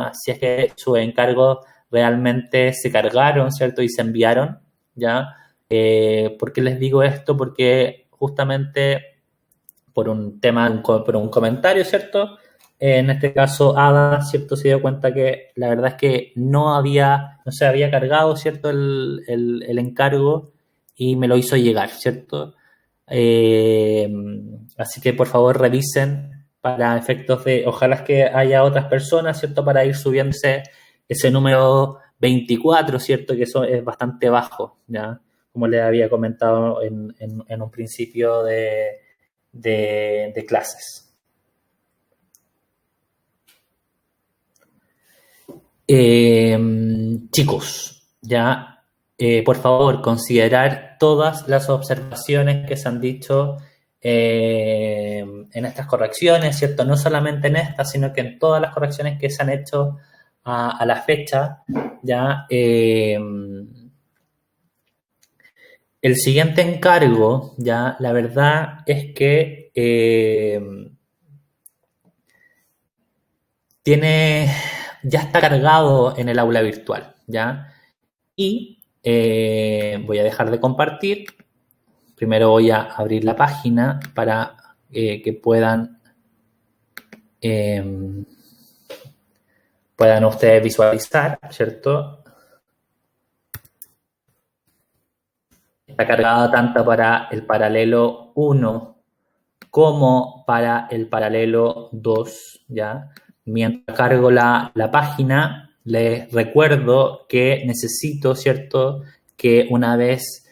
¿ya? Si es que sus encargos realmente se cargaron, ¿cierto? Y se enviaron, ¿ya? ¿Por qué les digo esto? Porque justamente por un tema, por un comentario, ¿cierto? En este caso, Ada, ¿cierto? Se dio cuenta que la verdad es que no se había cargado, ¿cierto? El encargo y me lo hizo llegar, ¿cierto? Así que por favor revisen para efectos de, ojalá que haya otras personas, ¿cierto? Para ir subiendo ese número 24, ¿cierto? Que eso es bastante bajo, ¿ya? Como les había comentado en un principio de clases. Chicos, ya, por favor, considerar todas las observaciones que se han dicho en estas correcciones, ¿cierto? No solamente en estas, sino que en todas las correcciones que se han hecho a la fecha, ya. El siguiente encargo, ya, la verdad es que ya está cargado en el aula virtual, ¿ya? Y voy a dejar de compartir. Primero voy a abrir la página para que puedan ustedes visualizar, ¿cierto? Está cargada tanto para el paralelo 1 como para el paralelo 2, ¿ya? Mientras cargo la página, les recuerdo que necesito, ¿cierto?, que una vez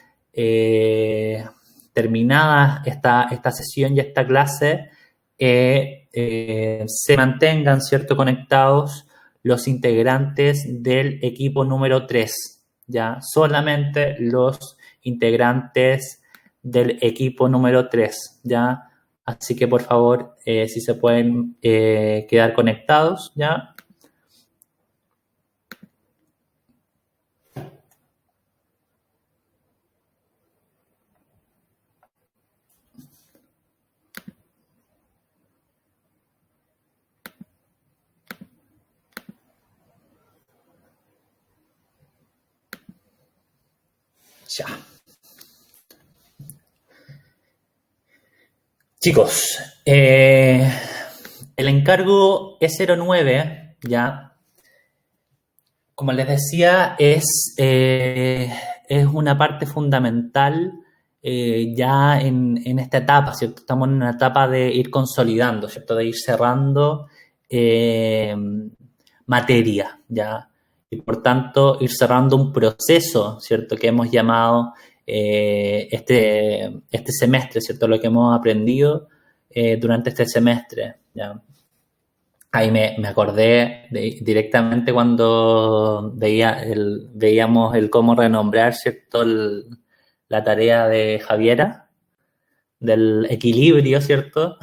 terminada esta sesión y esta clase, se mantengan, ¿cierto?, conectados los integrantes del equipo número 3, ¿ya? Solamente los integrantes del equipo número 3, ¿ya? Así que, por favor, si se pueden quedar conectados, ¿ya? Ya. Chicos, el encargo E09, ¿ya? Como les decía, es una parte fundamental ya en esta etapa, ¿cierto? Estamos en una etapa de ir consolidando, ¿cierto? De ir cerrando materia, ¿ya? Y por tanto, ir cerrando un proceso, ¿cierto? Que hemos llamado este semestre, ¿cierto? Lo que hemos aprendido durante este semestre, ¿ya? Ahí me acordé directamente cuando veíamos el cómo renombrar, ¿cierto? La tarea de Javiera, del equilibrio, ¿cierto?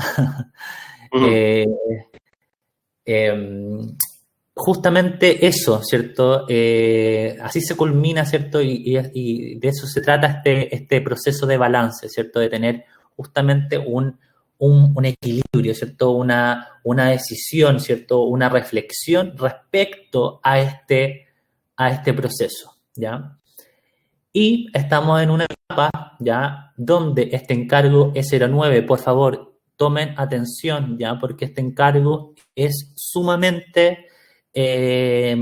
Justamente eso, ¿cierto? Así se culmina, ¿cierto? Y de eso se trata este proceso de balance, ¿cierto? De tener justamente un equilibrio, ¿cierto? Una decisión, ¿cierto? Una reflexión respecto a este proceso, ¿ya? Y estamos en una etapa, ¿ya? Donde este encargo E09, por favor, tomen atención, ¿ya? Porque este encargo es sumamente... tiene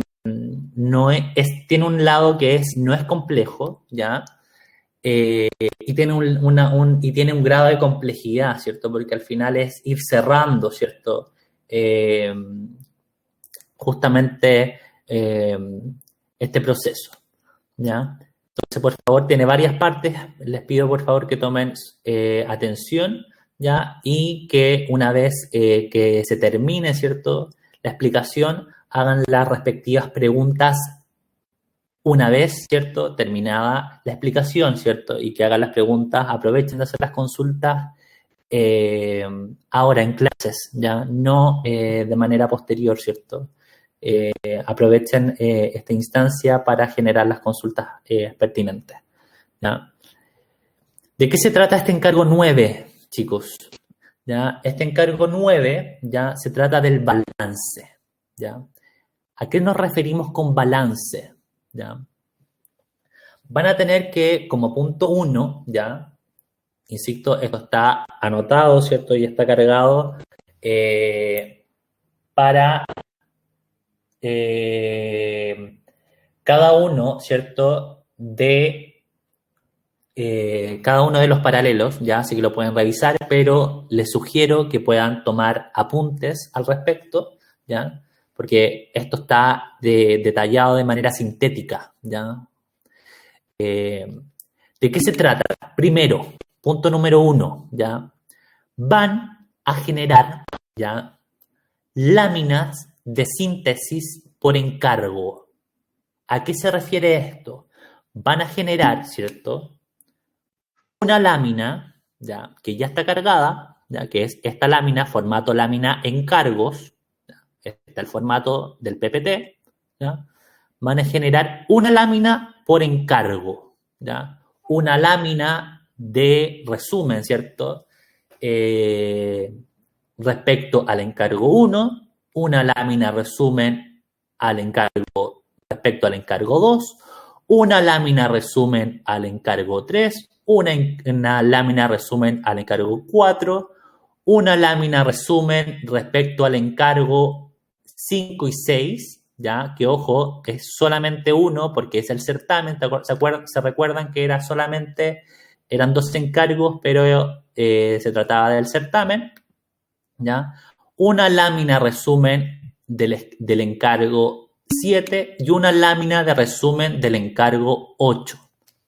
un lado que no es complejo, ¿ya? Y tiene un grado de complejidad, ¿cierto? Porque al final es ir cerrando, ¿cierto? Justamente este proceso, ¿ya? Entonces, por favor, tiene varias partes. Les pido, por favor, que tomen atención, ¿ya? Y que una vez que se termine, ¿cierto?, la explicación, hagan las respectivas preguntas una vez, ¿cierto?, terminada la explicación, ¿cierto? Y que hagan las preguntas, aprovechen de hacer las consultas ahora en clases, ya no de manera posterior, ¿cierto? Aprovechen esta instancia para generar las consultas pertinentes, ¿ya? ¿De qué se trata este encargo 9, chicos? ¿Ya? Este encargo 9 ya se trata del balance, ¿ya? ¿A qué nos referimos con balance? ¿Ya? Van a tener que, como punto 1, ¿ya? Insisto, esto está anotado, ¿cierto? Y está cargado para cada uno, ¿cierto? De cada uno de los paralelos, ya, así que lo pueden revisar, pero les sugiero que puedan tomar apuntes al respecto, ya, porque esto está detallado de manera sintética, ya. ¿De qué se trata? Primero, punto número 1, ya, van a generar, ya, láminas de síntesis por encargo. ¿A qué se refiere esto? Van a generar, ¿cierto?, una lámina, ¿ya?, que ya está cargada, ¿ya?, que es esta lámina, formato lámina encargos, ¿ya?, está el formato del PPT, ¿ya?, van a generar una lámina por encargo, ¿ya?, una lámina de resumen, ¿cierto?, respecto al encargo 1, una lámina resumen al encargo respecto al encargo 2, una lámina resumen al encargo 3, una lámina resumen al encargo 4, una lámina resumen respecto al encargo 5 y 6, ¿ya? Que ojo, es solamente uno porque es el certamen, ¿se recuerdan que eran 2 encargos, pero se trataba del certamen, ¿ya? Una lámina resumen del encargo 7 y una lámina de resumen del encargo 8,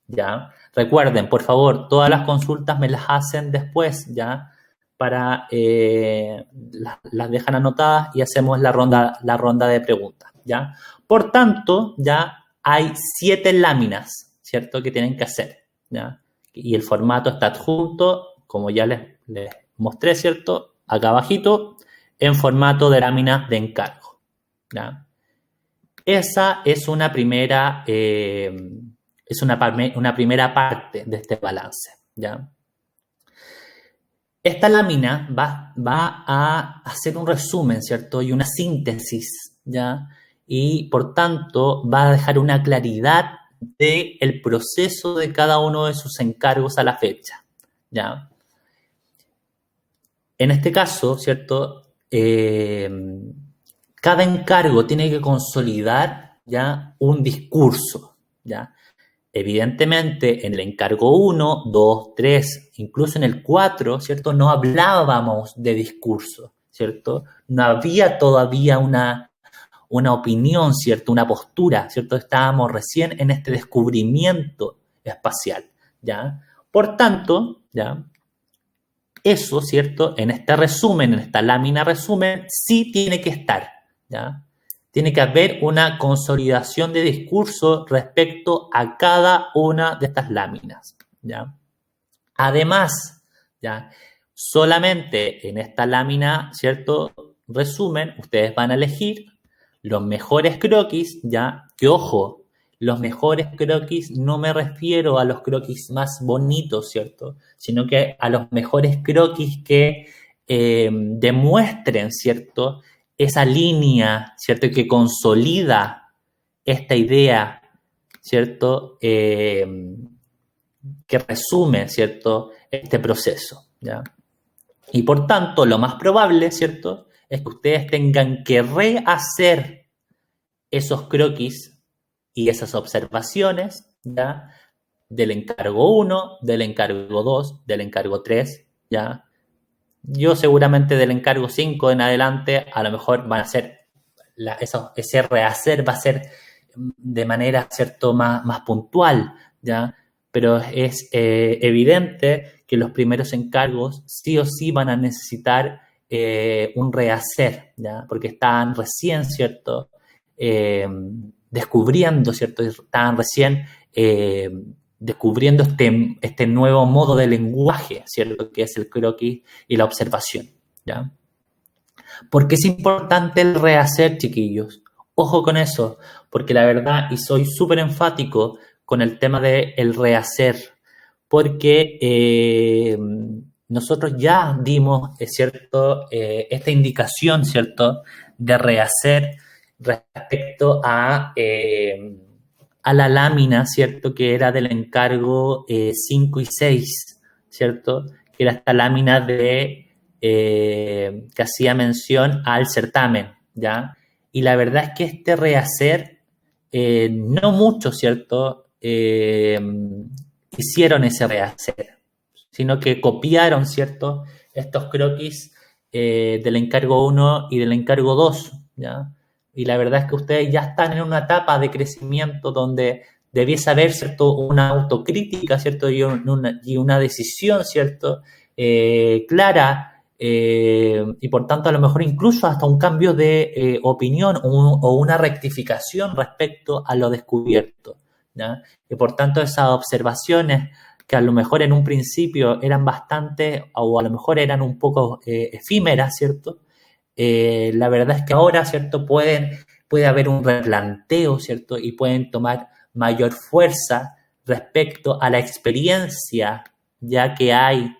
¿ya? Recuerden, por favor, todas las consultas me las hacen después, ¿ya? Para, las dejan anotadas y hacemos la ronda de preguntas, ¿ya? Por tanto, ya hay 7 láminas, ¿cierto?, que tienen que hacer, ¿ya? Y el formato está adjunto, como ya les mostré, ¿cierto?, acá abajito, en formato de láminas de encargo, ¿ya? Esa es una primera, una primera parte de este balance, ¿ya? Esta lámina va a hacer un resumen, ¿cierto?, y una síntesis, ¿ya? Y por tanto va a dejar una claridad del proceso de cada uno de sus encargos a la fecha, ¿ya? En este caso, ¿cierto?, cada encargo tiene que consolidar, ¿ya?, un discurso, ¿ya? Evidentemente, en el encargo 1, 2, 3, incluso en el 4, ¿cierto?, no hablábamos de discurso, ¿cierto? No había todavía una opinión, ¿cierto?, una postura, ¿cierto? Estábamos recién en este descubrimiento espacial, ¿ya? Por tanto, ¿ya?, eso, ¿cierto?, en este resumen, en esta lámina resumen, sí tiene que estar, ¿ya? Tiene que haber una consolidación de discurso respecto a cada una de estas láminas, ¿ya? Además, ¿ya?, solamente en esta lámina, ¿cierto?, resumen, ustedes van a elegir los mejores croquis, ¿ya? Que ojo, los mejores croquis no me refiero a los croquis más bonitos, ¿cierto?, sino que a los mejores croquis que demuestren, ¿cierto?, esa línea, ¿cierto?, que consolida esta idea, ¿cierto?, que resume, ¿cierto?, este proceso, ¿ya? Y por tanto, lo más probable, ¿cierto?, es que ustedes tengan que rehacer esos croquis y esas observaciones, ¿ya?, del encargo 1, del encargo 2, del encargo 3, ¿ya? Yo seguramente del encargo 5 en adelante, a lo mejor van a ser, ese rehacer va a ser de manera, ¿cierto?, más puntual, ¿ya? Pero es evidente que los primeros encargos sí o sí van a necesitar un rehacer, ¿ya? Porque están recién, ¿cierto?, descubriendo, ¿cierto?, estaban recién descubriendo este nuevo modo de lenguaje, ¿cierto?, que es el croquis y la observación, ¿ya? ¿Por qué es importante el rehacer, chiquillos? Ojo con eso, porque la verdad, y soy súper enfático con el tema del rehacer, porque nosotros ya dimos, ¿cierto?, esta indicación, ¿cierto?, de rehacer respecto a la lámina, ¿cierto? Que era del encargo 5 y 6, ¿cierto? Que era esta lámina que hacía mención al certamen, ¿ya? Y la verdad es que este rehacer, no mucho, ¿cierto? Hicieron ese rehacer, sino que copiaron, ¿cierto? Estos croquis del encargo 1 y del encargo 2, ¿ya? Y la verdad es que ustedes ya están en una etapa de crecimiento donde debiese haber, ¿cierto? Una autocrítica, ¿cierto? Y una decisión, ¿cierto? Clara, y por tanto a lo mejor incluso hasta un cambio de opinión o una rectificación respecto a lo descubierto, ¿ya? Y por tanto esas observaciones que a lo mejor en un principio eran bastante, o a lo mejor eran un poco efímeras, ¿cierto? La verdad es que ahora, ¿cierto? Puede haber un replanteo, ¿cierto? Y pueden tomar mayor fuerza respecto a la experiencia ya que hay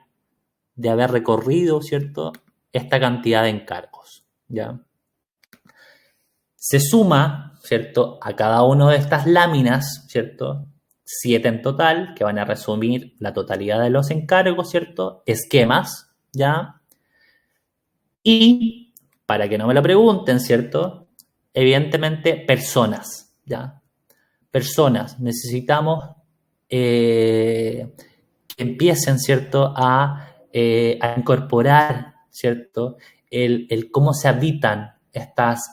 de haber recorrido, ¿cierto? Esta cantidad de encargos, ¿ya? Se suma, ¿cierto? A cada una de estas láminas, ¿cierto? 7 en total, que van a resumir la totalidad de los encargos, ¿cierto? Esquemas, ¿ya? Y, para que no me lo pregunten, ¿cierto? Evidentemente, personas, ¿ya? Personas. Necesitamos que empiecen, ¿cierto? A incorporar, ¿cierto? El cómo se habitan estas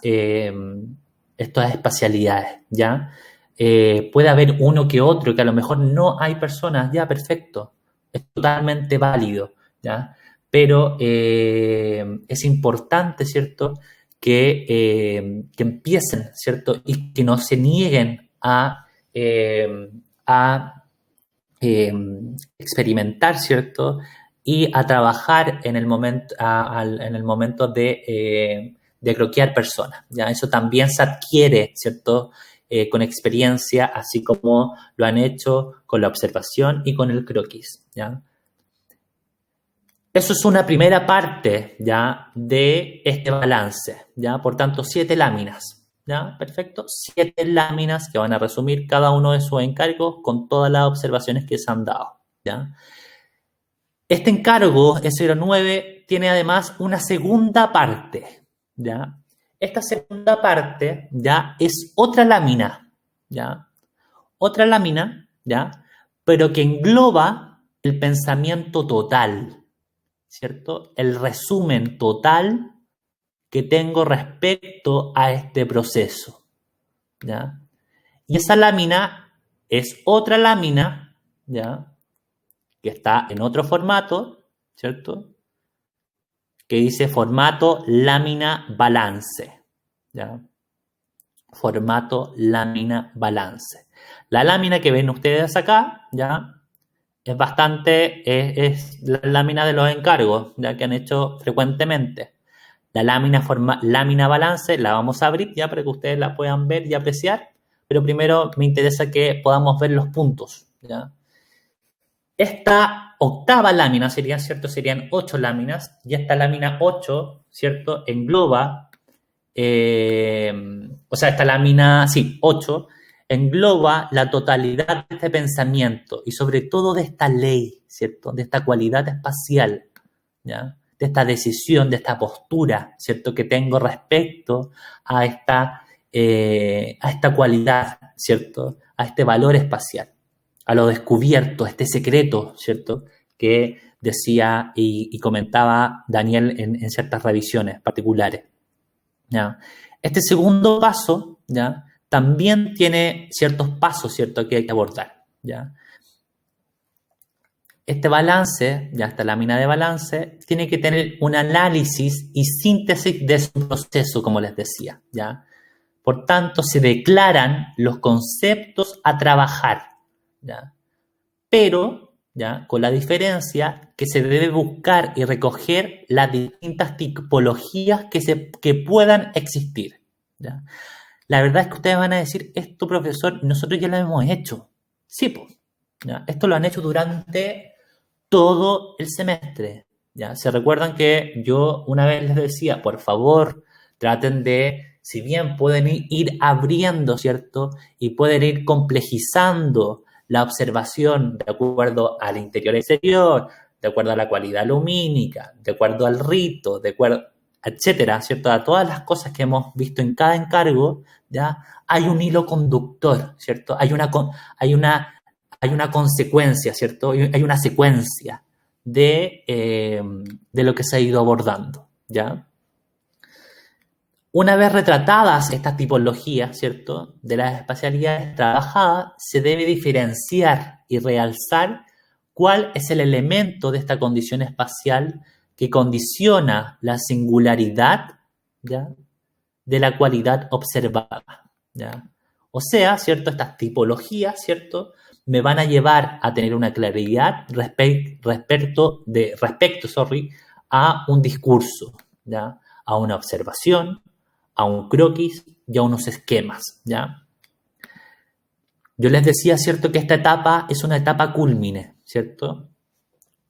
espacialidades, ¿ya? Puede haber uno que otro, que a lo mejor no hay personas, ya, perfecto, es totalmente válido, ¿ya? Pero es importante, ¿cierto?, que empiecen, ¿cierto?, y que no se nieguen a experimentar, ¿cierto?, y a trabajar en el momento de croquear personas, ¿ya? Eso también se adquiere, ¿cierto?, con experiencia, así como lo han hecho con la observación y con el croquis, ¿ya? Eso es una primera parte, ¿ya?, de este balance, ¿ya? Por tanto, 7 láminas, ¿ya? Perfecto. 7 láminas que van a resumir cada uno de sus encargos con todas las observaciones que se han dado, ¿ya? Este encargo, S09, tiene además una segunda parte, ¿ya? Esta segunda parte, ¿ya?, es otra lámina, ¿ya? Otra lámina, ¿ya?, pero que engloba el pensamiento total, ¿cierto? El resumen total que tengo respecto a este proceso, ¿ya? Y esa lámina es otra lámina, ¿ya?, que está en otro formato, ¿cierto?, que dice formato lámina balance, ¿ya? Formato lámina balance. La lámina que ven ustedes acá, ¿ya?, es la lámina de los encargos, ya que han hecho frecuentemente. La lámina balance la vamos a abrir ya para que ustedes la puedan ver y apreciar, pero primero me interesa que podamos ver los puntos, ¿ya? Esta octava lámina serían 8 láminas, y esta lámina 8, ¿cierto?, engloba, esta lámina, 8, engloba la totalidad de este pensamiento y sobre todo de esta ley, ¿cierto?, de esta cualidad espacial, ¿ya?, de esta decisión, de esta postura, ¿cierto?, que tengo respecto a esta cualidad, ¿cierto?, a este valor espacial, a lo descubierto, este secreto, ¿cierto?, que decía y comentaba Daniel en ciertas revisiones particulares, ¿ya? Este segundo paso, ¿ya?, también tiene ciertos pasos, ¿cierto?, que hay que abordar, ¿ya? Este balance, ya esta lámina de balance, tiene que tener un análisis y síntesis de su proceso, como les decía, ¿ya? Por tanto, se declaran los conceptos a trabajar, ¿ya? Pero, ¿ya?, con la diferencia que se debe buscar y recoger las distintas tipologías que puedan existir, ¿ya? La verdad es que ustedes van a decir, esto, profesor, nosotros ya lo hemos hecho. Sí, pues, ¿ya? Esto lo han hecho durante todo el semestre, ¿ya? Se recuerdan que yo una vez les decía, por favor, traten de si bien pueden ir abriendo, ¿cierto? Y pueden ir complejizando la observación de acuerdo al interior-exterior, de acuerdo a la cualidad lumínica, de acuerdo al rito, de acuerdo, etcétera, ¿cierto? A todas las cosas que hemos visto en cada encargo, ¿ya? Hay un hilo conductor, ¿cierto? Hay una consecuencia, ¿cierto? Hay una secuencia de lo que se ha ido abordando, ¿ya? Una vez retratadas estas tipologías, ¿cierto?, de las espacialidades trabajadas, se debe diferenciar y realzar cuál es el elemento de esta condición espacial que condiciona la singularidad, ¿ya?, de la cualidad observada, ¿ya? O sea, ¿cierto?, estas tipologías, ¿cierto?, me van a llevar a tener una claridad respecto a un discurso, ¿ya?, a una observación, a un croquis y a unos esquemas, ¿ya? Yo les decía, ¿cierto?, que esta etapa es una etapa cúlmine, ¿cierto?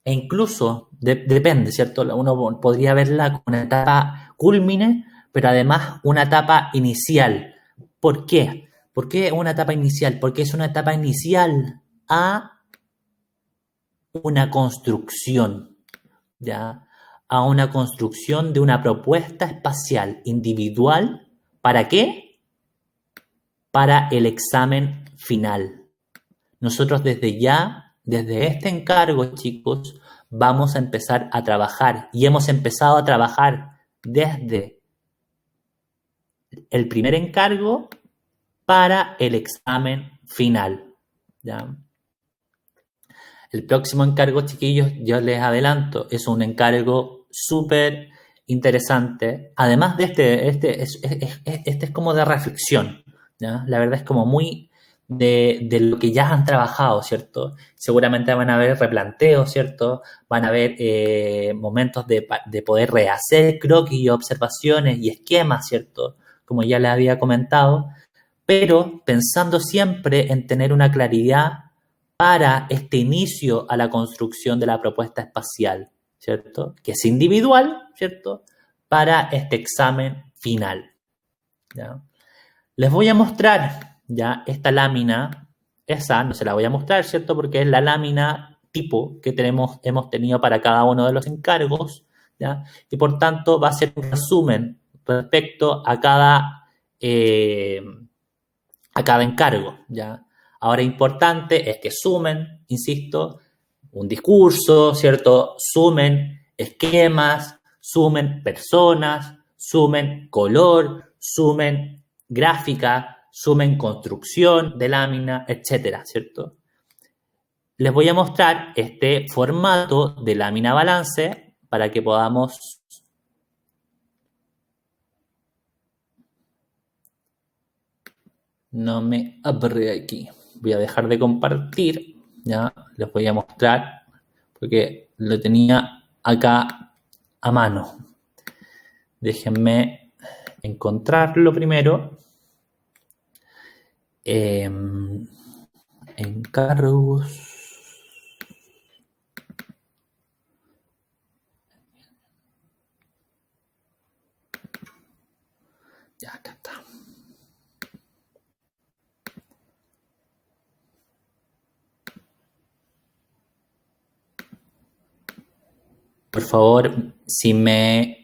E incluso, depende, ¿cierto? Uno podría verla como una etapa cúlmine, pero además una etapa inicial. ¿Por qué? ¿Por qué una etapa inicial? Porque es una etapa inicial a una construcción, ¿ya? A una construcción de una propuesta espacial individual. ¿Para qué? Para el examen final. Nosotros desde este encargo, chicos, vamos a empezar a trabajar y hemos empezado a trabajar desde el primer encargo para el examen final, ¿ya? El próximo encargo, chiquillos, yo les adelanto, es un encargo súper interesante. Además de este es como de reflexión, ¿ya? La verdad es como muy de lo que ya han trabajado, ¿cierto? Seguramente van a haber replanteos, ¿cierto? Van a haber momentos de poder rehacer croquis y observaciones y esquemas, ¿cierto? Como ya les había comentado, pero pensando siempre en tener una claridad para este inicio a la construcción de la propuesta espacial, ¿cierto? Que es individual, ¿cierto? Para este examen final, ¿ya? Les voy a mostrar, ¿ya?, esta lámina. Esa no se la voy a mostrar, ¿cierto? Porque es la lámina tipo que hemos tenido para cada uno de los encargos, ¿ya? Y por tanto va a ser un resumen respecto a cada encargo, ¿ya? Ahora, importante es que sumen, insisto, un discurso, ¿cierto? Sumen esquemas, sumen personas, sumen color, sumen gráfica, sumen construcción de lámina, etcétera, ¿cierto? Les voy a mostrar este formato de lámina balance para que podamos... No me abre aquí. Voy a dejar de compartir, ¿ya? Les voy a mostrar porque lo tenía acá a mano. Déjenme encontrarlo primero. Encargos. Ya, acá está. Por favor, si me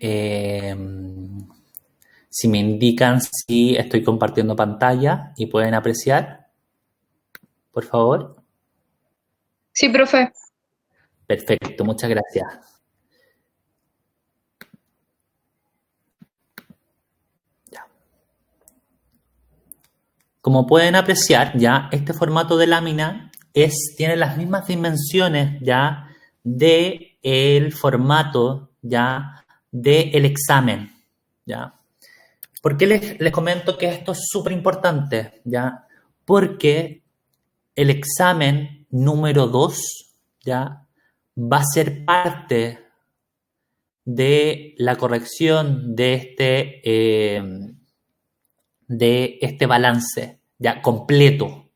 indican si estoy compartiendo pantalla y pueden apreciar, por favor. Sí, profe. Perfecto, muchas gracias. Ya. Como pueden apreciar, ya este formato de lámina tiene las mismas dimensiones ya de el formato ya del examen, ya. ¿Por qué les comento que esto es súper importante? ¿Ya? Porque el examen número 2, ¿ya?, va a ser parte de la corrección de este balance, ¿ya? Completo,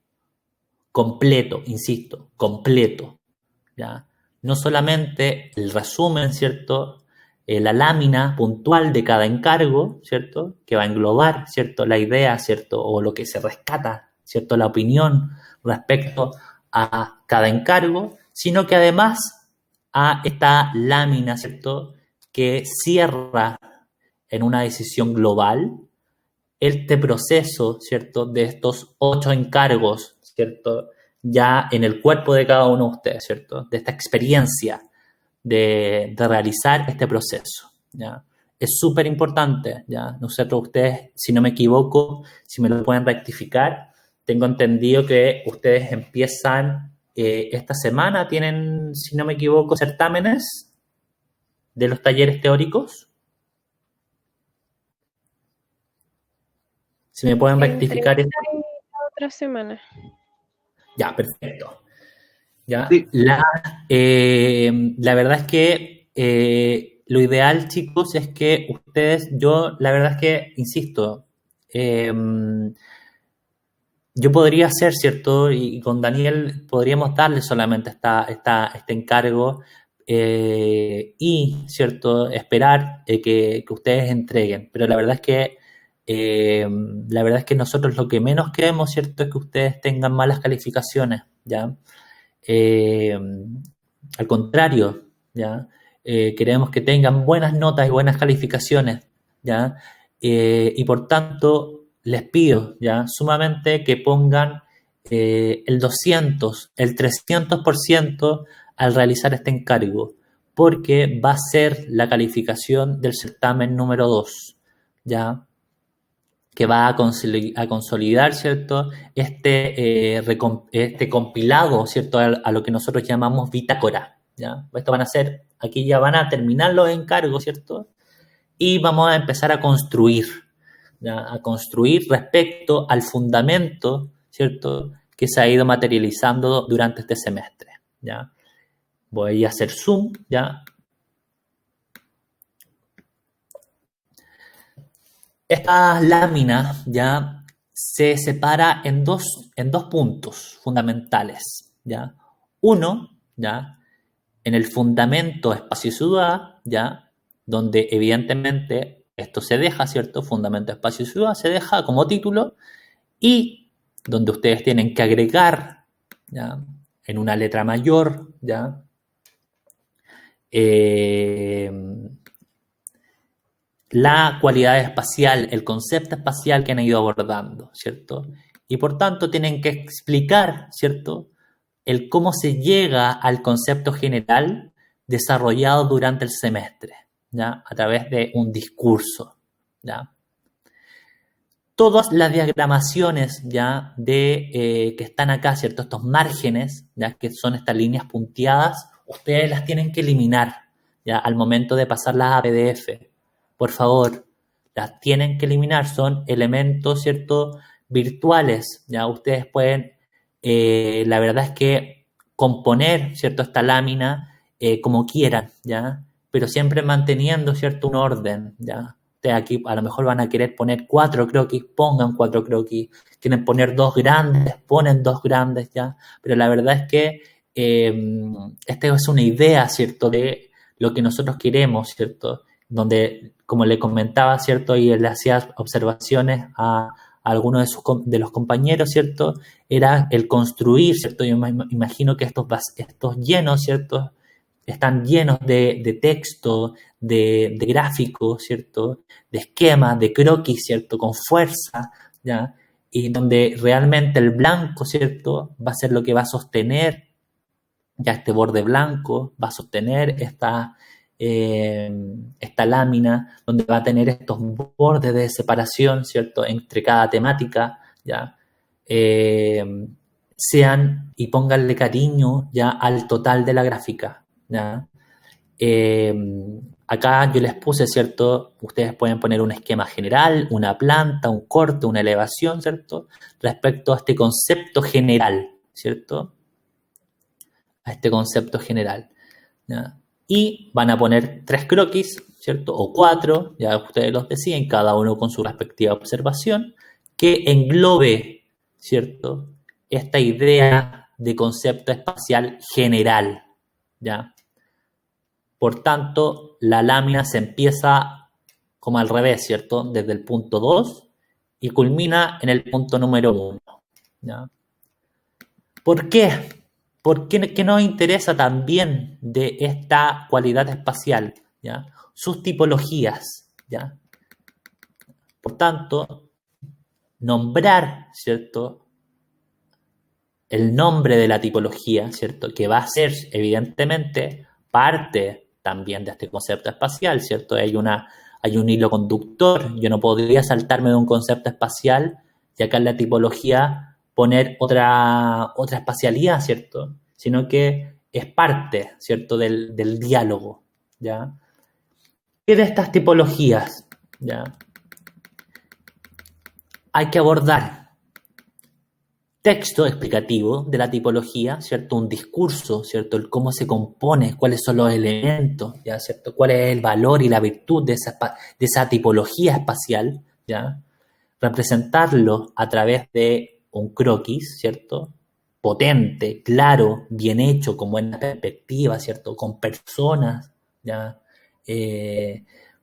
insisto, completo, ¿ya? No solamente el resumen, ¿cierto?, la lámina puntual de cada encargo, ¿cierto? Que va a englobar, ¿cierto? La idea, ¿cierto? O lo que se rescata, ¿cierto? La opinión respecto a cada encargo, sino que además a esta lámina, ¿cierto? Que cierra en una decisión global este proceso, ¿cierto? De estos 8 encargos, ¿cierto? Ya en el cuerpo de cada uno de ustedes, ¿cierto? De esta experiencia de realizar este proceso, ¿ya? Es súper importante, ¿ya? Nosotros, ustedes, si no me equivoco, si me lo pueden rectificar, tengo entendido que ustedes empiezan esta semana, tienen, si no me equivoco, certámenes de los talleres teóricos. Si me pueden rectificar esto. Otra semana. Ya, perfecto. ¿Ya? Sí. La verdad es que lo ideal, chicos, es que ustedes, yo la verdad es que, insisto, yo podría hacer, ¿cierto? Y con Daniel podríamos darle solamente este encargo y, ¿cierto? Esperar que ustedes entreguen. Pero la verdad es que nosotros lo que menos queremos, ¿cierto? Es que ustedes tengan malas calificaciones, ¿ya? Al contrario, ¿ya? Queremos que tengan buenas notas y buenas calificaciones, ¿ya? Y por tanto, les pido, ¿ya? Sumamente que pongan el 200, el 300% al realizar este encargo, porque va a ser la calificación del certamen número 2, ¿ya? Que va a consolidar, ¿cierto? Este compilado, ¿cierto? A lo que nosotros llamamos bitácora, ¿ya? Esto van a ser, aquí ya van a terminar los encargos, ¿cierto? Y vamos a empezar a construir, ¿ya? A construir respecto al fundamento, ¿cierto? Que se ha ido materializando durante este semestre, ¿ya? Voy a hacer zoom, ¿ya? Esta lámina ya se separa en dos puntos fundamentales, ¿ya? Uno, ¿ya? En el fundamento espacio y ciudad, ¿ya? Donde evidentemente esto se deja, ¿cierto? Fundamento espacio y ciudad se deja como título y donde ustedes tienen que agregar, ¿ya? En una letra mayor, ¿ya? La cualidad espacial, el concepto espacial que han ido abordando, ¿cierto? Y por tanto tienen que explicar, ¿cierto? El cómo se llega al concepto general desarrollado durante el semestre, ¿ya? A través de un discurso, ¿ya? Todas las diagramaciones, ¿ya? Que están acá, ¿cierto? Estos márgenes, ¿ya? Que son estas líneas punteadas, ustedes las tienen que eliminar, ¿ya? Al momento de pasarlas a PDF. Por favor, las tienen que eliminar, son elementos, ¿cierto? Virtuales, ¿ya? Ustedes pueden, la verdad es que componer, ¿cierto? Esta lámina como quieran, ¿ya? Pero siempre manteniendo, ¿cierto? Un orden, ¿ya? Ustedes aquí a lo mejor van a querer poner 4 croquis, pongan 4 croquis. Quieren poner 2 grandes, ponen 2 grandes, ¿ya? Pero la verdad es que esta es una idea, ¿cierto? De lo que nosotros queremos, ¿cierto? Donde, como le comentaba, ¿cierto? Y él hacía observaciones a algunos de los compañeros, ¿cierto? Era el construir, ¿cierto? Yo me imagino que estos llenos, ¿cierto? Están llenos de texto, de gráficos, ¿cierto? De esquemas, de croquis, ¿cierto? Con fuerza, ¿ya? Y donde realmente el blanco, ¿cierto? Va a ser lo que va a sostener ya este borde blanco, va a sostener esta lámina, donde va a tener estos bordes de separación, ¿cierto? Entre cada temática, ¿ya? Sean y pónganle cariño ya al total de la gráfica, ¿ya? Acá yo les puse, ¿cierto? Ustedes pueden poner un esquema general, una planta, un corte, una elevación, ¿cierto? Respecto a este concepto general, ¿cierto? A este concepto general, ¿ya? Y van a poner 3 croquis, ¿cierto? O 4, ya ustedes los deciden, cada uno con su respectiva observación, que englobe, ¿cierto? Esta idea de concepto espacial general, ¿ya? Por tanto, la lámina se empieza como al revés, ¿cierto? Desde el punto 2 y culmina en el punto número 1. ¿Ya? ¿Por qué? ¿Por qué nos interesa también de esta cualidad espacial? ¿Ya? Sus tipologías. ¿Ya? Por tanto, nombrar, ¿cierto? El nombre de la tipología, ¿cierto? Que va a ser, evidentemente, parte también de este concepto espacial, ¿cierto? Hay un hilo conductor. Yo no podría saltarme de un concepto espacial y acá en la tipología poner otra espacialidad, ¿cierto? Sino que es parte, ¿cierto? Del diálogo, ¿ya? ¿Qué de estas tipologías, ¿ya? Hay que abordar texto explicativo de la tipología, ¿cierto? Un discurso, ¿cierto? El cómo se compone, cuáles son los elementos, ¿ya? ¿Cierto? Cuál es el valor y la virtud de esa tipología espacial, ¿ya? Representarlo a través de un croquis, ¿cierto? Potente, claro, bien hecho, con buena perspectiva, ¿cierto? Con personas, ¿ya?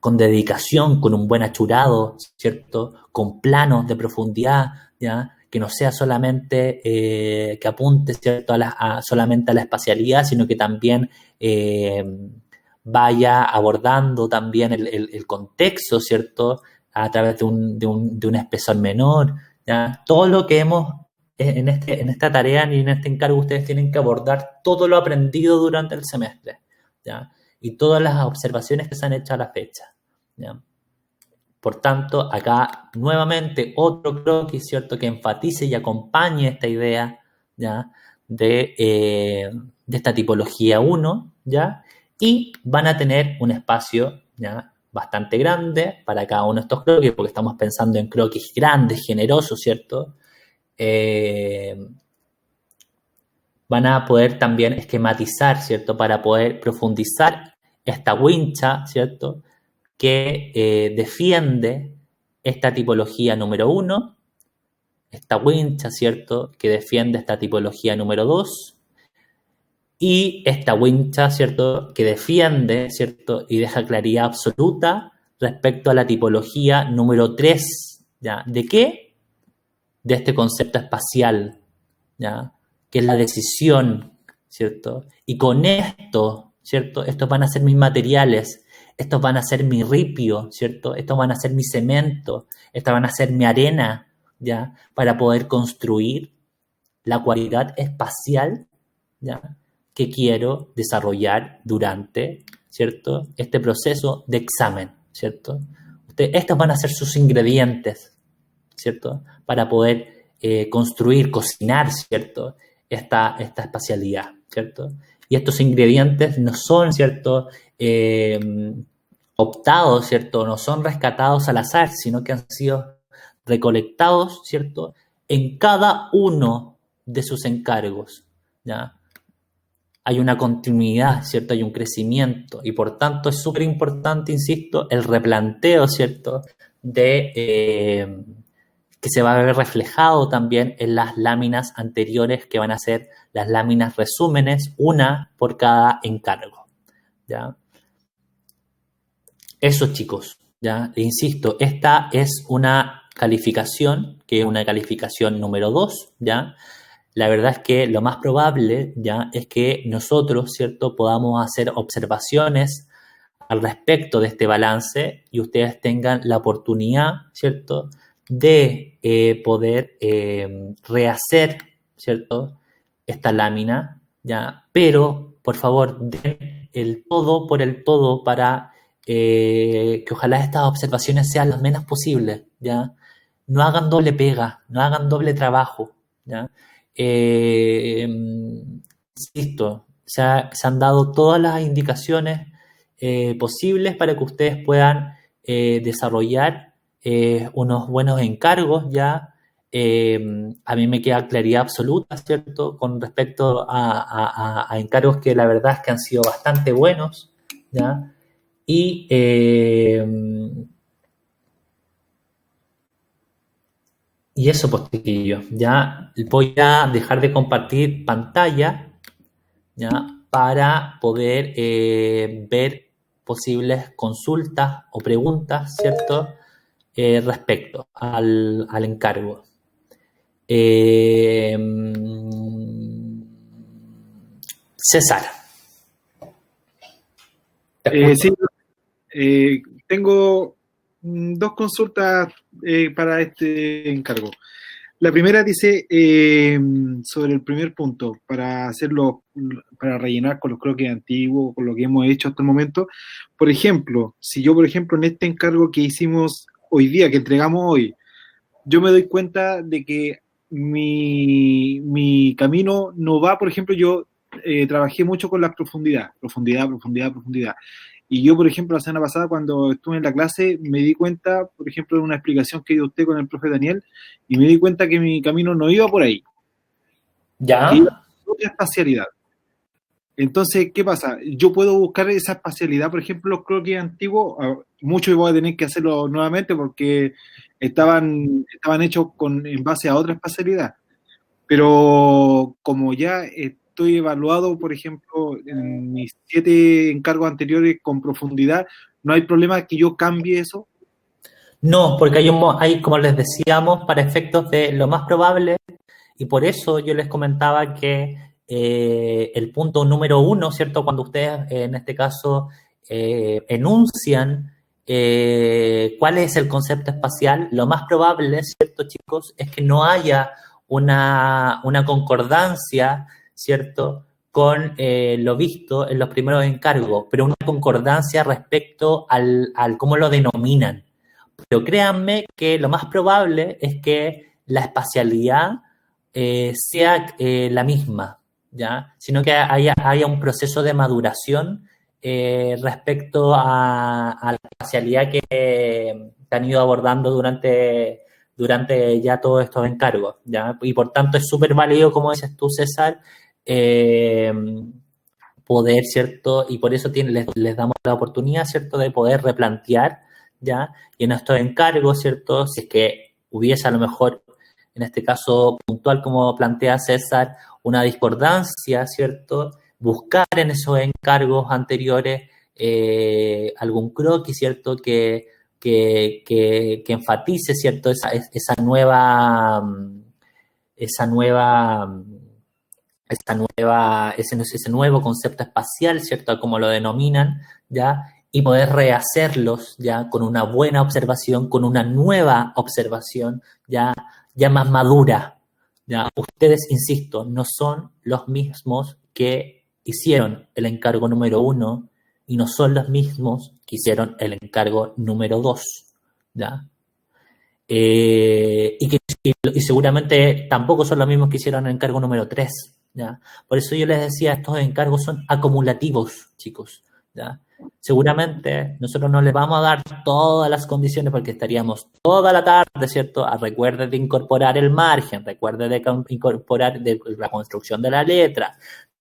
Con dedicación, con un buen achurado, ¿cierto? Con planos de profundidad, ¿ya? Que no sea solamente que apunte, ¿cierto? Solamente a la espacialidad, sino que también vaya abordando también el contexto, ¿cierto? A través de un espesor menor, ¿ya? Todo lo que hemos en esta tarea y en este encargo, ustedes tienen que abordar todo lo aprendido durante el semestre, ¿ya? Y todas las observaciones que se han hecho a la fecha, ¿ya? Por tanto, acá nuevamente otro croquis, ¿cierto? Que enfatice y acompañe esta idea, ¿ya? De esta tipología 1, ¿ya? Y van a tener un espacio, ¿ya? Bastante grande para cada uno de estos croquis, porque estamos pensando en croquis grandes, generosos, ¿cierto? Van a poder también esquematizar, ¿cierto? Para poder profundizar esta wincha, ¿cierto? Que defiende esta tipología número 1, esta wincha, ¿cierto? Que defiende esta tipología número 2, y esta wincha, ¿cierto? Que defiende, ¿cierto? Y deja claridad absoluta respecto a la tipología número 3, ¿ya? ¿De qué? De este concepto espacial, ¿ya? Que es la decisión, ¿cierto? Y con esto, ¿cierto? Estos van a ser mis materiales, estos van a ser mi ripio, ¿cierto? Estos van a ser mi cemento, estas van a ser mi arena, ¿ya? Para poder construir la cualidad espacial, ¿ya? Que quiero desarrollar durante, ¿cierto? Este proceso de examen, ¿cierto? Estos van a ser sus ingredientes, ¿cierto? Para poder construir, cocinar, ¿cierto? Esta espacialidad, ¿cierto? Y estos ingredientes no son, ¿cierto? Optados, ¿cierto? No son rescatados al azar, sino que han sido recolectados, ¿cierto? En cada uno de sus encargos, ¿ya? Hay una continuidad, ¿cierto? Hay un crecimiento y por tanto es súper importante, insisto, el replanteo, ¿cierto? Que se va a ver reflejado también en las láminas anteriores que van a ser las láminas resúmenes, una por cada encargo, ¿ya? Eso, chicos, ¿ya? E insisto, esta es una calificación, que es una calificación número 2, ¿ya? La verdad es que lo más probable, ¿ya? Es que nosotros, ¿cierto? Podamos hacer observaciones al respecto de este balance y ustedes tengan la oportunidad, ¿cierto? De poder rehacer, ¿cierto? Esta lámina, ¿ya? Pero, por favor, den el todo por el todo para que ojalá estas observaciones sean las menos posibles, ¿ya? No hagan doble pega, no hagan doble trabajo, ¿ya? Insisto, se han dado todas las indicaciones posibles para que ustedes puedan desarrollar unos buenos encargos ya. A mí me queda claridad absoluta, ¿cierto? Con respecto a encargos que la verdad es que han sido bastante buenos, ¿ya? Y eso, pues, chiquillos, ya voy a dejar de compartir pantalla, ¿ya? para poder ver posibles consultas o preguntas, ¿cierto? Respecto al encargo. César. Sí, tengo dos consultas para este encargo. La primera dice sobre el primer punto, para rellenar con los croquis antiguos, con lo que hemos hecho hasta el momento. Por ejemplo, si yo, en este encargo que hicimos hoy día, que entregamos hoy, yo me doy cuenta de que mi camino no va, por ejemplo, yo trabajé mucho con la profundidad. Y yo, por ejemplo, la semana pasada, cuando estuve en la clase, me di cuenta, por ejemplo, de una explicación que dio usted con el profe Daniel, y me di cuenta que mi camino no iba por ahí. ¿Ya? Que iba por otra espacialidad. Entonces, ¿qué pasa? Yo puedo buscar esa espacialidad, por ejemplo, los croquis antiguos, muchos voy a tener que hacerlo nuevamente porque estaban hechos en base a otra espacialidad. Pero como ya estoy evaluado, por ejemplo, en mis 7 encargos anteriores con profundidad, ¿no hay problema que yo cambie eso? No, porque hay, como les decíamos, para efectos de lo más probable, y por eso yo les comentaba que el punto número 1, ¿cierto? Cuando ustedes, en este caso, enuncian cuál es el concepto espacial, lo más probable, ¿cierto, chicos? Es que no haya una concordancia, ¿cierto?, con lo visto en los primeros encargos, pero una concordancia respecto al cómo lo denominan. Pero créanme que lo más probable es que la espacialidad sea la misma, ¿ya? Sino que haya un proceso de maduración respecto a la espacialidad que han ido abordando durante ya todos estos encargos, ¿ya? Y por tanto es súper válido, como dices tú, César, poder, ¿cierto? Y por eso les damos la oportunidad, ¿cierto?, de poder replantear, ¿ya? Y en estos encargos, ¿cierto?, si es que hubiese a lo mejor, en este caso puntual, como plantea César, una discordancia, ¿cierto?, buscar en esos encargos anteriores algún croquis, ¿cierto?, que enfatice, ¿cierto?, ese nuevo concepto espacial, ¿cierto?, como lo denominan, ¿ya? Y poder rehacerlos ya con una buena observación, con una nueva observación ya más madura. Ya ustedes, insisto, no son los mismos que hicieron el encargo número 1 y no son los mismos que hicieron el encargo número 2. ¿Ya? Y seguramente tampoco son los mismos que hicieron el encargo número 3. ¿Ya? Por eso yo les decía, estos encargos son acumulativos, chicos. ¿Ya? Seguramente nosotros no les vamos a dar todas las condiciones porque estaríamos toda la tarde, ¿cierto? Recuerde de incorporar el margen, recuerde de incorporar la construcción de la letra,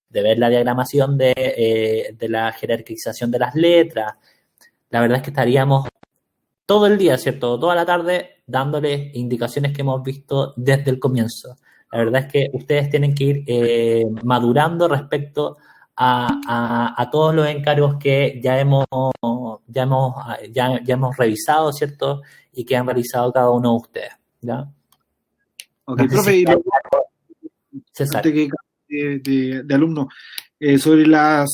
de ver la diagramación de la jerarquización de las letras. La verdad es que estaríamos todo el día, ¿cierto? Toda la tarde dándoles indicaciones que hemos visto desde el comienzo. La verdad es que ustedes tienen que ir madurando respecto a todos los encargos que ya hemos revisado, ¿cierto? Y que han realizado cada uno de ustedes, ¿ya? Ok, no, profe, y César. De alumno, sobre lo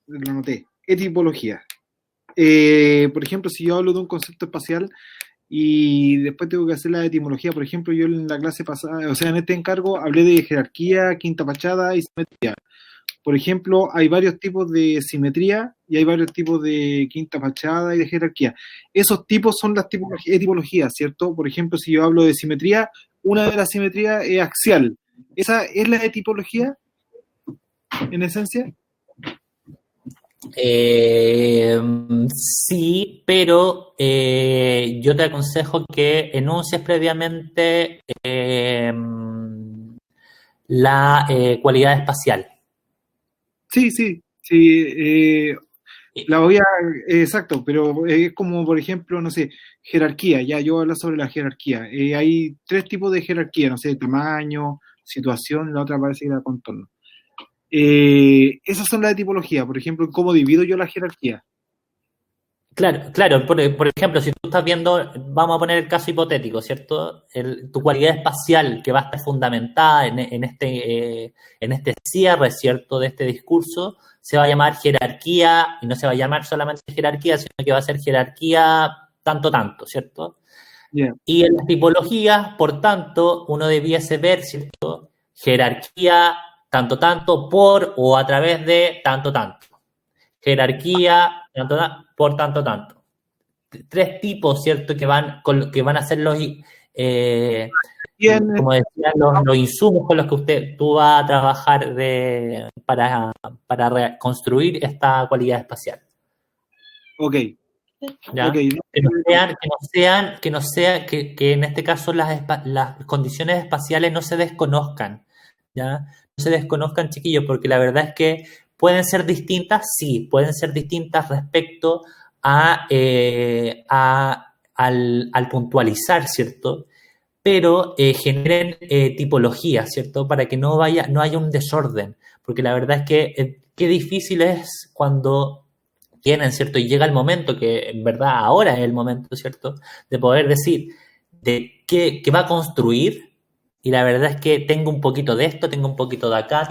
noté, etimología. Por ejemplo, si yo hablo de un concepto espacial y después tengo que hacer la etimología, por ejemplo, yo en la clase pasada, o sea, en este encargo hablé de jerarquía, quinta fachada y simetría. Por ejemplo, hay varios tipos de simetría y hay varios tipos de quinta fachada y de jerarquía. Esos tipos son las etimologías, ¿cierto? Por ejemplo, si yo hablo de simetría, una de las simetrías es axial. ¿Esa es la etimología, en esencia? Sí, pero yo te aconsejo que enuncies previamente la cualidad espacial. Sí. La voy a, exacto, pero es como, por ejemplo, no sé, jerarquía, ya yo hablo sobre la jerarquía. Hay 3 tipos de jerarquía, no sé, tamaño, situación, la otra parece que era contorno. Esas son las de tipología. Por ejemplo, ¿cómo divido yo la jerarquía? Claro, por ejemplo, si tú estás viendo, vamos a poner el caso hipotético, ¿cierto? Tu cualidad espacial que va a estar fundamentada en este cierre, ¿cierto?, de este discurso, se va a llamar jerarquía, y no se va a llamar solamente jerarquía, sino que va a ser jerarquía tanto, ¿cierto? Yeah. Y en las tipologías, por tanto, uno debiese ver, ¿cierto?, jerarquía tanto, por o a través de tanto. Jerarquía por tanto. Tres tipos, ¿cierto?, que van a ser los, como decía, los insumos con los que tú vas a trabajar para construir esta cualidad espacial. Ok. ¿Ya? Okay. Que en este caso las condiciones espaciales no se desconozcan, ¿ya? No se desconozcan, chiquillos, porque la verdad es que pueden ser distintas, sí, pueden ser distintas respecto al puntualizar, ¿cierto? Pero generen tipologías, ¿cierto? Para que no haya un desorden, porque la verdad es que qué difícil es cuando tienen, ¿cierto? Y llega el momento, que en verdad ahora es el momento, ¿cierto?, de poder decir de qué va a construir, y la verdad es que tengo un poquito de esto, tengo un poquito de acá,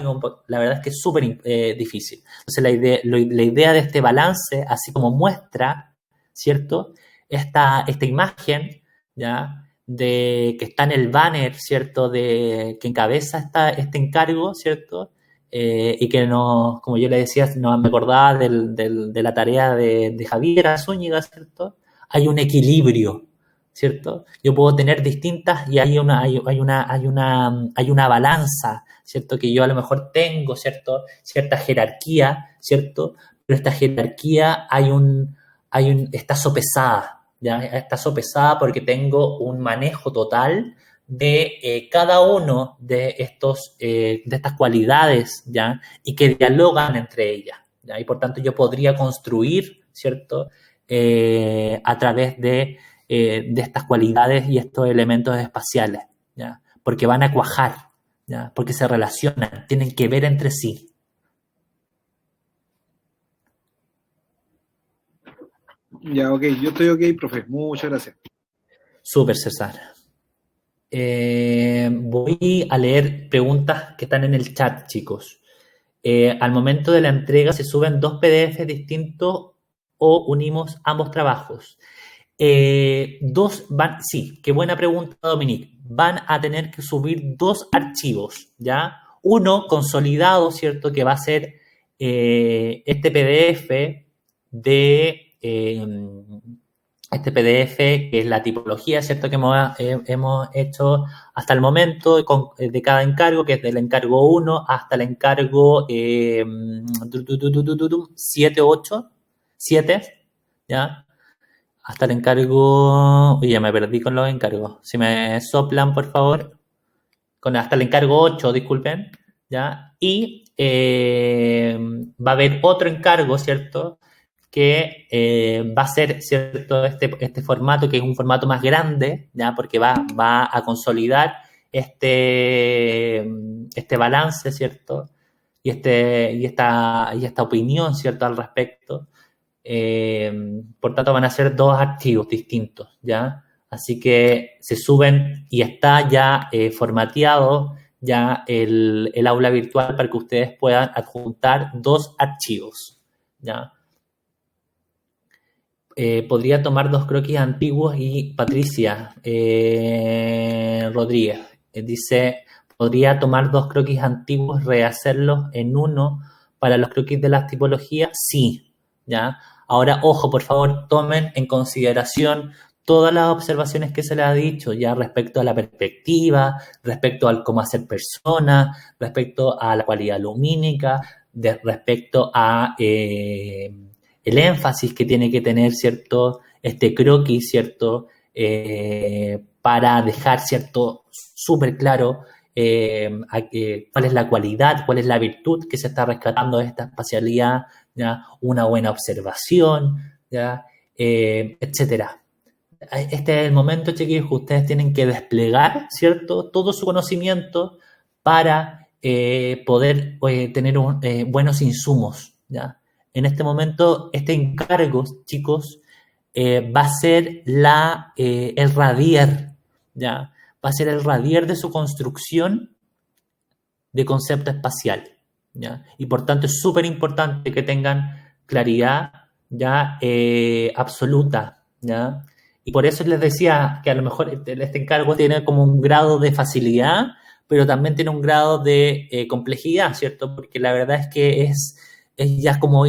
la verdad es que es súper difícil. Entonces la idea de este balance, así como muestra, ¿cierto?, esta imagen, ¿ya?, de que está en el banner, ¿cierto?, que encabeza este encargo, ¿cierto?, y que como yo le decía, me acordaba de la tarea de Javier Zúñiga, ¿cierto? Hay un equilibrio, ¿cierto? Yo puedo tener distintas, y hay una balanza, ¿cierto?, que yo a lo mejor tengo, ¿cierto?, cierta jerarquía, ¿cierto?, pero esta jerarquía está sopesada, ¿ya? Está sopesada porque tengo un manejo total de cada uno de estas cualidades, ¿ya?, y que dialogan entre ellas, ¿ya? Y por tanto yo podría construir, ¿cierto?, a través de estas cualidades y estos elementos espaciales, ¿ya?, porque van a cuajar, ¿ya?, porque se relacionan, tienen que ver entre sí. Ya, ok, yo estoy ok, profe, muchas gracias. Súper, César. Voy a leer preguntas que están en el chat, chicos. Al momento de la entrega, ¿se suben 2 PDF distintos o unimos ambos trabajos? Sí, qué buena pregunta, Dominique. Van a tener que subir 2 archivos, ¿ya? Uno consolidado, ¿cierto?, que va a ser este PDF que es la tipología, ¿cierto?, que hemos hecho hasta el momento de cada encargo, que es del encargo 1 hasta el encargo 7, ¿ya? Hasta el encargo... Uy, ya me perdí con los encargos. Si me soplan, por favor. Hasta el encargo 8, disculpen, ¿ya? Y va a haber otro encargo, ¿cierto?, que va a ser, ¿cierto?, este formato, que es un formato más grande, ¿ya?, porque va a consolidar este balance, ¿cierto?, y esta opinión, ¿cierto?, al respecto. Por tanto, van a ser 2 archivos distintos, ¿ya? Así que se suben y está ya formateado ya el aula virtual para que ustedes puedan adjuntar 2 archivos, ¿ya? Podría tomar 2 croquis antiguos, y Patricia Rodríguez dice, ¿podría tomar 2 croquis antiguos, rehacerlos en uno para los croquis de las tipologías? Sí, ¿ya? Ahora, ojo, por favor, tomen en consideración todas las observaciones que se les ha dicho ya respecto a la perspectiva, respecto al cómo hacer personas, respecto a la cualidad lumínica, respecto a el énfasis que tiene que tener, ¿cierto?, este croquis, ¿cierto?, para dejar, ¿cierto?, súper claro cuál es la cualidad, cuál es la virtud que se está rescatando de esta espacialidad, ¿ya?, una buena observación, ¿ya?, etcétera. Este es el momento, chiquillos, que ustedes tienen que desplegar, ¿cierto?, todo su conocimiento para poder tener buenos insumos, ¿ya? En este momento, este encargo, chicos, va a ser el radier, ¿ya? Va a ser el radier de su construcción de concepto espacial, ¿ya? Y por tanto es súper importante que tengan claridad, ¿ya? Absoluta, ¿ya? Y por eso les decía que a lo mejor este encargo tiene como un grado de facilidad, pero también tiene un grado de complejidad, ¿cierto? Porque la verdad es que es ya como como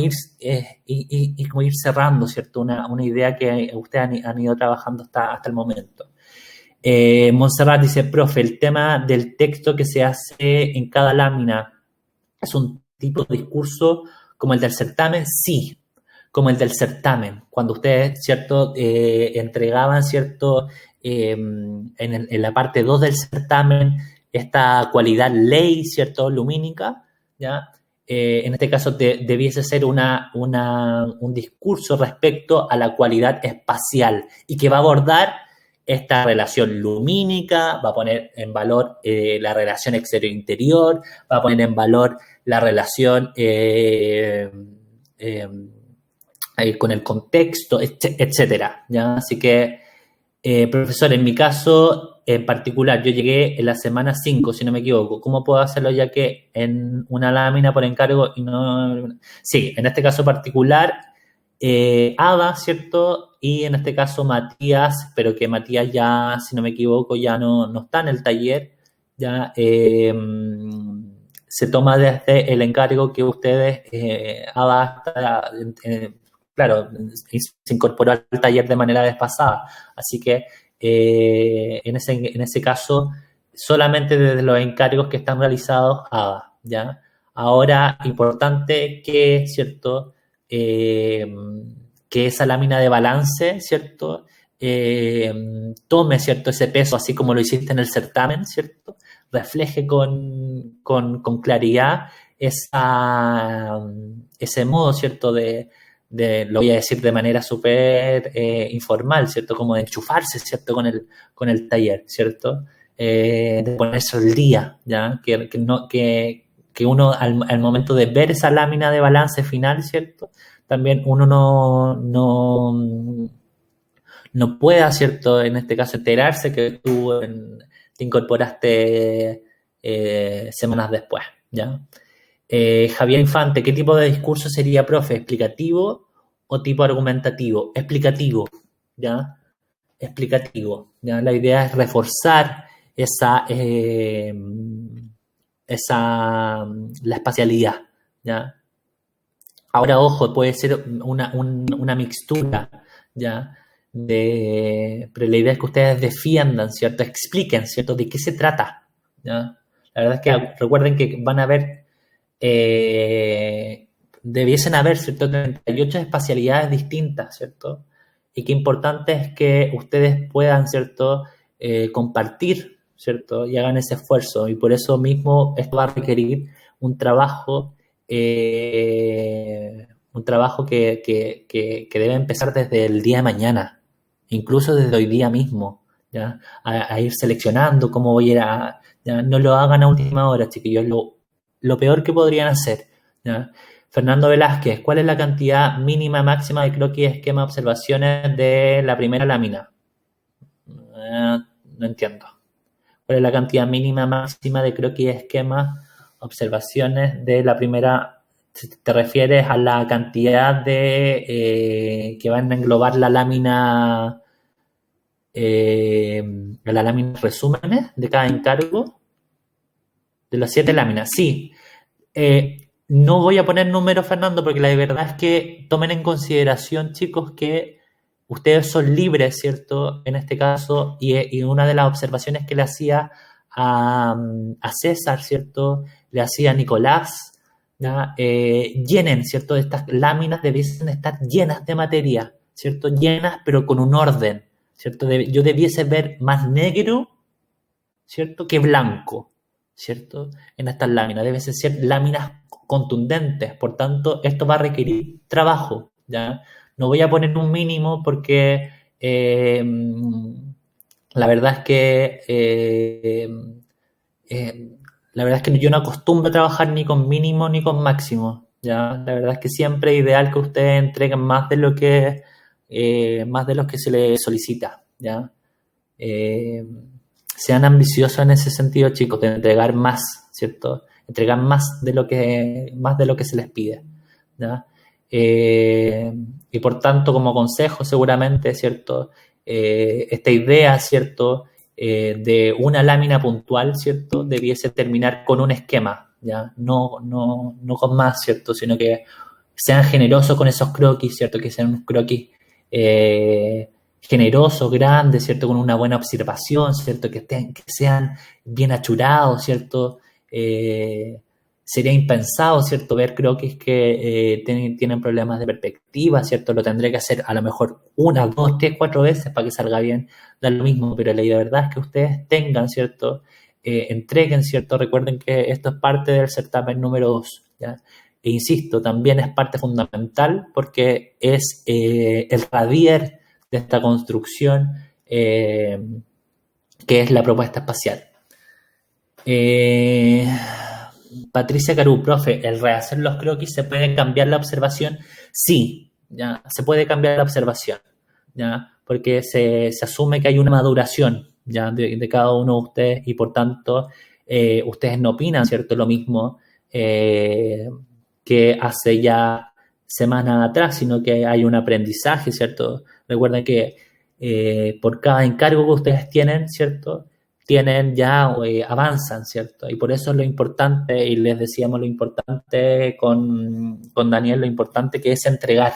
ir cerrando, ¿cierto? Una idea que ustedes han ido trabajando hasta el momento. Montserrat dice, profe, el tema del texto que se hace en cada lámina es un tipo de discurso como el del certamen, sí, como el del certamen. Cuando ustedes, ¿cierto?, entregaban, ¿cierto?, en la parte 2 del certamen, esta cualidad ley, ¿cierto?, lumínica, ¿ya? En este caso debiese ser un discurso respecto a la cualidad espacial y que va a abordar esta relación lumínica, va a poner en valor la relación exterior-interior, va a poner en valor la relación con el contexto, etcétera, ¿ya? Así que, profesor, en mi caso en particular, yo llegué en la semana 5, si no me equivoco. ¿Cómo puedo hacerlo ya que en una lámina por encargo y no...? Sí, en este caso particular, Ada, ¿cierto? Y en este caso Matías, pero que Matías ya, si no me equivoco, ya no está en el taller, ya se toma desde el encargo que ustedes, Ada, claro, se incorporó al taller de manera desfasada, así que en ese caso, solamente desde los encargos que están realizados, ADA, ¿ya? Ahora, importante que, ¿cierto?, que esa lámina de balance, ¿cierto?, tome, ¿cierto?, ese peso, así como lo hiciste en el certamen, ¿cierto?, refleje con claridad ese modo, ¿cierto?, lo voy a decir de manera súper informal, ¿cierto? Como de enchufarse, ¿cierto? Con el taller, ¿cierto? De ponerse al día, ¿ya? Que uno al momento de ver esa lámina de balance final, ¿cierto? También uno no pueda, ¿cierto? En este caso, enterarse que tú te incorporaste semanas después, ¿ya? Javier Infante, ¿qué tipo de discurso sería, profe? ¿Explicativo o tipo argumentativo? Explicativo, ¿ya? Explicativo, ¿ya? La idea es reforzar la espacialidad, ¿ya? Ahora, ojo, puede ser una mixtura, ¿ya? Pero la idea es que ustedes defiendan, ¿cierto? Expliquen, ¿cierto? ¿De qué se trata? ¿Ya? La verdad es que recuerden que van a haber debiesen haber, ¿cierto?, 38 espacialidades distintas, ¿cierto? Y qué importante es que ustedes puedan, ¿cierto?, compartir, ¿cierto?, y hagan ese esfuerzo. Y por eso mismo esto va a requerir un trabajo que debe empezar desde el día de mañana, incluso desde hoy día mismo, ¿ya? A ir seleccionando cómo voy a ir ¿ya? No lo hagan a última hora, chiquillos, lo peor que podrían hacer, ¿ya? Fernando Velázquez, ¿cuál es la cantidad mínima máxima de croquis, esquema, observaciones de la primera lámina? No entiendo. ¿Cuál es la cantidad mínima máxima de croquis, esquema, observaciones de la primera? ¿Te refieres a la cantidad de que van a englobar la lámina resúmenes de cada encargo? De las 7 láminas, sí. No voy a poner números, Fernando, porque la verdad es que tomen en consideración, chicos, que ustedes son libres, ¿cierto? En este caso, y una de las observaciones que le hacía a César, ¿cierto? Le hacía a Nicolás, ¿ya? Llenen, ¿cierto? Estas láminas debiesen estar llenas de materia, ¿cierto? Llenas, pero con un orden, ¿cierto? Yo debiese ver más negro, ¿cierto?, que blanco, ¿cierto? En estas láminas deben ser láminas contundentes, por tanto, esto va a requerir trabajo, ¿ya? No voy a poner un mínimo porque la verdad es que la verdad es que yo no acostumbro a trabajar ni con mínimo ni con máximo, ¿ya? La verdad es que siempre es ideal que ustedes entreguen más de lo que se les solicita, ¿ya? Sean ambiciosos en ese sentido, chicos, de entregar más, ¿cierto? Entregar más de lo que se les pide, ¿ya? Y por tanto, como consejo, seguramente, ¿cierto? Esta idea, ¿cierto? De una lámina puntual, ¿cierto? Debiese terminar con un esquema, ¿ya? No con más, ¿cierto? Sino que sean generosos con esos croquis, ¿cierto? Que sean unos croquis generosos, grandes, ¿cierto? Con una buena observación, ¿cierto? Que sean bien achurados, ¿cierto? Sería impensado, ¿cierto? Ver croquis que tienen problemas de perspectiva, ¿cierto? Lo tendré que hacer a lo mejor 1, 2, 3, 4 veces para que salga bien, da lo mismo, pero la verdad es que ustedes tengan, ¿cierto? Entreguen, ¿cierto? Recuerden que esto es parte del certamen número 2, ¿ya? E insisto, también es parte fundamental porque es el radier de esta construcción que es la propuesta espacial. Patricia Caru, profe, ¿el rehacer los croquis se puede cambiar la observación? Sí, ya, se puede cambiar la observación, ya, porque se asume que hay una maduración ya de cada uno de ustedes y por tanto ustedes no opinan, ¿cierto? Lo mismo que hace ya semanas atrás, sino que hay un aprendizaje, ¿cierto? Recuerden que por cada encargo que ustedes tienen, ¿cierto? Tienen ya, avanzan, ¿cierto? Y por eso es lo importante, y les decíamos lo importante con Daniel, lo importante que es entregar,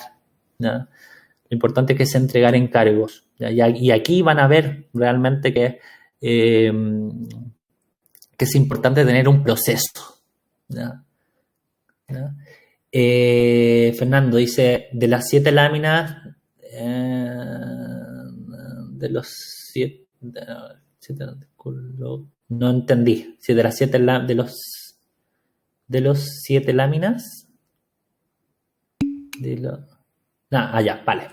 ¿no? Lo importante que es entregar encargos, ¿ya? Y aquí van a ver realmente que es importante tener un proceso, ¿ya? ¿Ya? Fernando dice, de las 7 láminas, de los 7... No entendí. Si de las 7 de los 7 láminas. Ya, vale.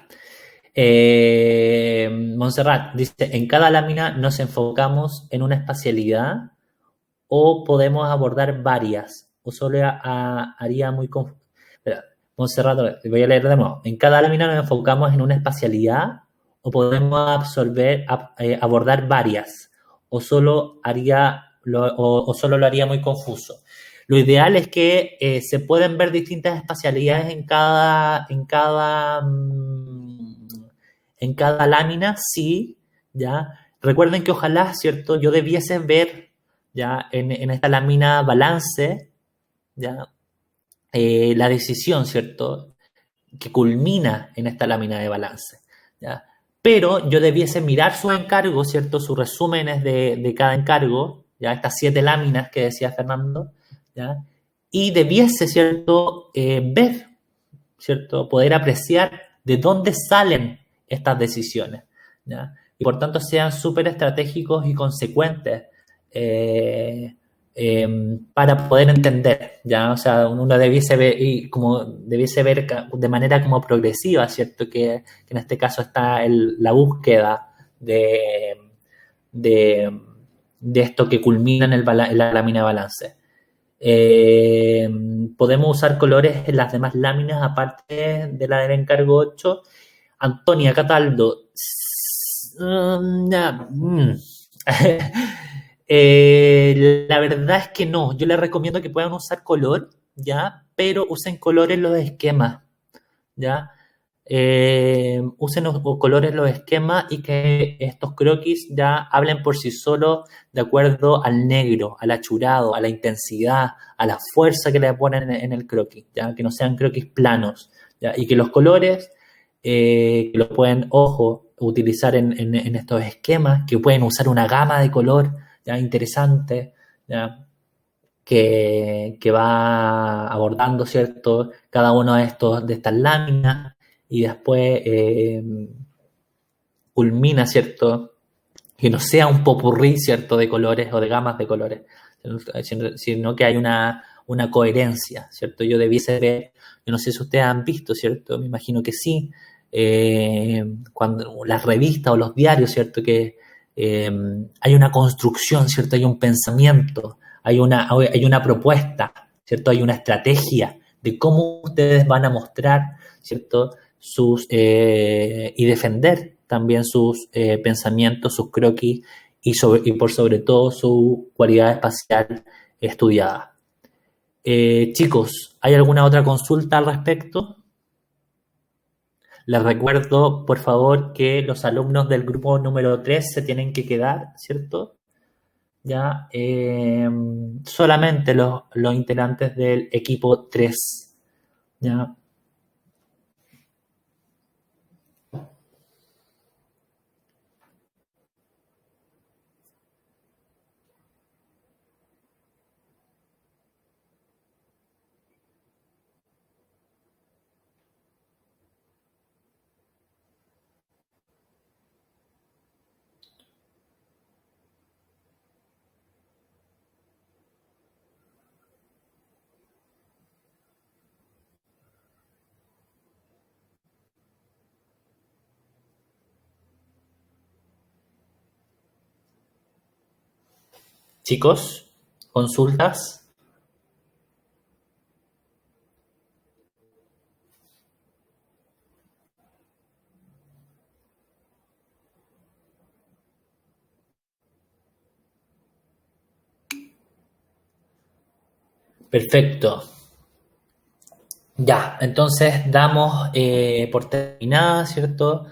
Montserrat dice: en cada lámina nos enfocamos en una especialidad o podemos abordar varias. O solo haría muy confuso. Montserrat, voy a leer de nuevo. En cada lámina nos enfocamos en una especialidad o podemos abordar varias, o solo lo haría muy confuso. Lo ideal es que se pueden ver distintas especialidades en cada lámina, sí, ya. Recuerden que ojalá, ¿cierto? Yo debiese ver ya en esta lámina balance, ya, la decisión, ¿cierto? Que culmina en esta lámina de balance, ¿ya? Pero yo debiese mirar sus encargos, ¿cierto? Sus resúmenes de cada encargo, ya estas 7 láminas que decía Fernando, ¿ya? Y debiese, ¿cierto? Ver, ¿cierto? Poder apreciar de dónde salen estas decisiones, ¿ya? Y por tanto sean súper estratégicos y consecuentes para poder entender, ¿ya? O sea, uno debiese ver de manera como progresiva, ¿cierto? Que en este caso está la búsqueda de esto que culmina en la lámina de balance. Podemos usar colores en las demás láminas aparte de la del encargo 8. Antonia Cataldo. La verdad es que no. Yo les recomiendo que puedan usar color, ¿ya? Pero usen colores los esquemas, ¿ya? Usen los colores los esquemas y que estos croquis ya hablen por sí solos de acuerdo al negro, al achurado, a la intensidad, a la fuerza que le ponen en el croquis, ¿ya? Que no sean croquis planos, ¿ya? Y que los colores que los pueden, ojo, utilizar en estos esquemas, que pueden usar una gama de color, ¿ya? Interesante, ¿ya? Que va abordando, ¿cierto? Cada uno de estas láminas y después culmina, ¿cierto? Que no sea un popurrí, ¿cierto? De colores o de gamas de colores, sino que hay una coherencia, ¿cierto? Yo no sé si ustedes han visto, ¿cierto? Me imagino que sí, cuando las revistas o los diarios, ¿cierto? Que hay una construcción, ¿cierto? Hay un pensamiento hay una propuesta, ¿cierto? Hay una estrategia de cómo ustedes van a mostrar, ¿cierto? Y defender también sus pensamientos, sus croquis y por sobre todo su cualidad espacial estudiada. Chicos, ¿hay alguna otra consulta al respecto? Les recuerdo, por favor, que los alumnos del grupo número 3 se tienen que quedar, ¿cierto? Ya, solamente los integrantes del equipo 3, ¿ya? Chicos, consultas. Perfecto. Ya, entonces damos por terminada, ¿cierto?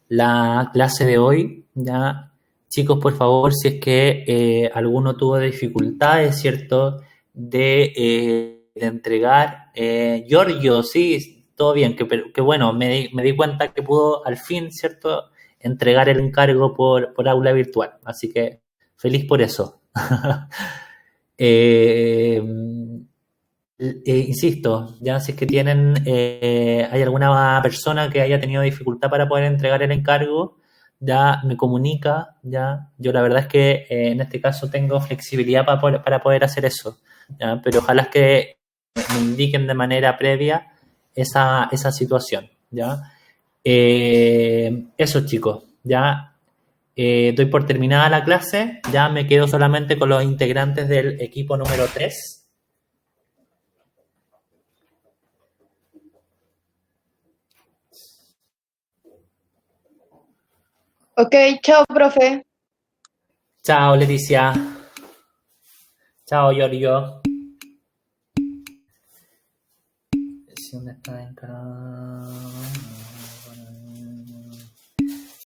La clase de hoy. Ya, chicos, por favor, si es que alguno tuvo dificultades, ¿cierto? De entregar. Giorgio, sí, todo bien, que bueno, me di cuenta que pudo al fin, ¿cierto? Entregar el encargo por aula virtual. Así que feliz por eso. eh, insisto, ya si es que hay alguna persona que haya tenido dificultad para poder entregar el encargo, ya me comunica, ya. Yo la verdad es que en este caso tengo flexibilidad para poder hacer eso, ya, pero ojalá es que me indiquen de manera previa esa situación, ya. Eso, chicos, ya. Doy por terminada la clase, ya me quedo solamente con los integrantes del equipo número 3. Ok, chao, profe. Chao, Leticia. Chao, Giorgio. ¿Dónde está encargado?